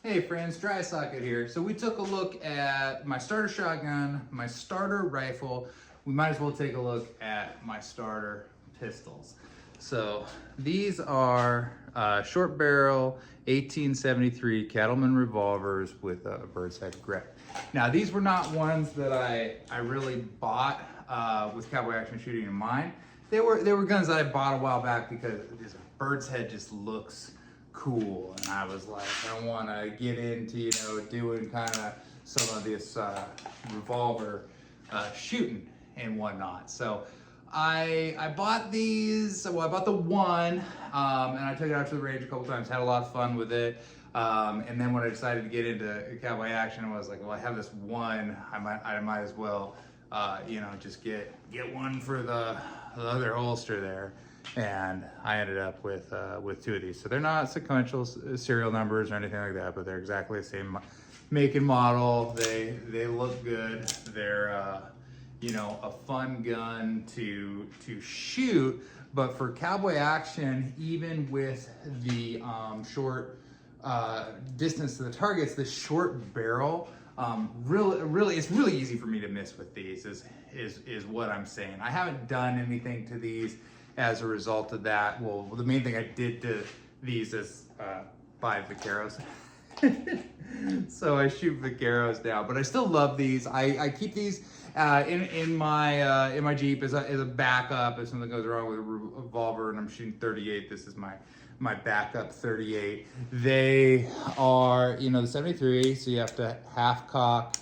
Hey friends, Dry Socket here. So we took a look at my starter shotgun, my starter rifle. We might as well take a look at my starter pistols. So these are short barrel 1873 Cattleman revolvers with a Birdshead grip. Now these were not ones that I really bought with cowboy action shooting in mind. They were guns that I bought a while back because this Birdshead just looks cool, and I was like, I want to get into doing kind of some of this revolver shooting and whatnot. So I bought these. Well, I bought the one, and I took it out to the range a couple times. Had a lot of fun with it. And then when I decided to get into cowboy action, I was like, well, I have this one. I might as well, just get one for the other holster there. And I ended up with two of these. So they're not sequential serial numbers or anything like that, but they're exactly the same make and model. They look good. They're a fun gun to shoot. But for cowboy action, even with the short distance to the targets, the short barrel, really it's really easy for me to miss with these. Is what I'm saying. I haven't done anything to these as a result of that. Well, the main thing I did to these is buy vaqueros. So I shoot vaqueros now, but I still love these. I keep these in my Jeep as a backup if something goes wrong with a revolver and I'm shooting 38. This is my backup 38. They are the 73, so you have to half cock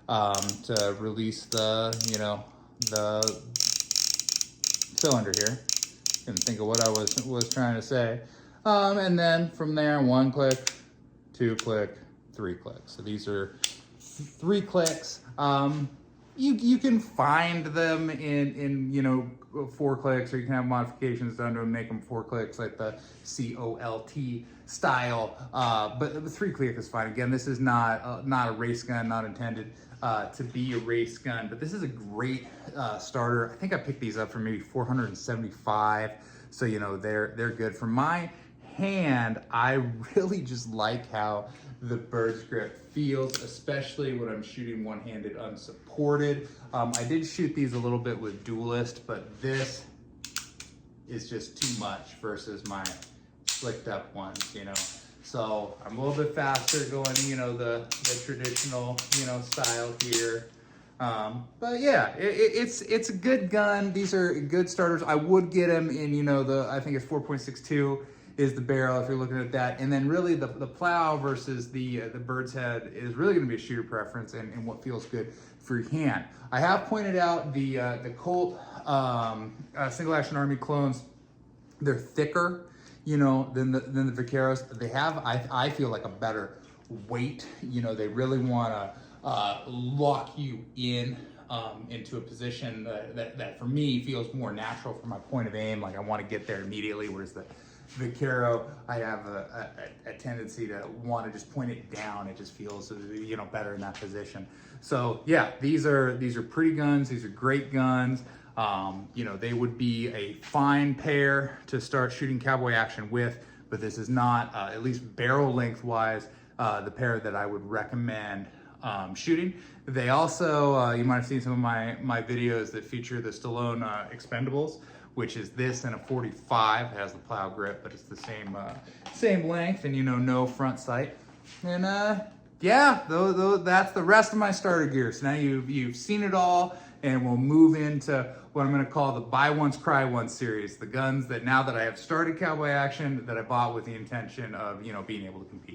to release the cylinder here. Couldn't think of what I was trying to say. And then from there, 1 click, 2 click, 3 clicks. So these are 3 clicks. You can find them in 4 clicks, or you can have modifications done to make them 4 clicks, like the COLT style. But the 3 click is fine. Again, this is not a race gun, not intended to be a race gun, but this is a great starter. I think I picked these up for maybe 475, so they're good. For my hand, I really just like how the Bird's grip feels, especially when I'm shooting one-handed unsupported. I did shoot these a little bit with Duelist, but this is just too much versus my slicked up ones, So I'm a little bit faster going, the traditional, style here. But yeah, it's a good gun. These are good starters. I would get them in, I think it's 4.62 is the barrel if you're looking at that. And then really the plow versus the Birdshead is really gonna be a shooter preference and what feels good for your hand. I have pointed out the Colt single action army clones. They're thicker, than the vaqueros. They have, I feel like, a better weight. They really want to lock you in into a position that for me feels more natural from my point of aim. Like I want to get there immediately, whereas the vaquero, I have a tendency to want to just point it down. It just feels better in that position. So yeah, these are pretty guns. These are great guns. They would be a fine pair to start shooting cowboy action with, but this is not, at least barrel length wise, the pair that I would recommend shooting. They also, you might have seen some of my videos that feature the Stallone Expendables, which is this in a 45. It has the plow grip, but it's the same length, and no front sight. And yeah, that's the rest of my starter gear. So now you've seen it all, and we'll move into what I'm gonna call the Buy Once, Cry Once series. The guns that now that I have started cowboy action, that I bought with the intention of being able to compete.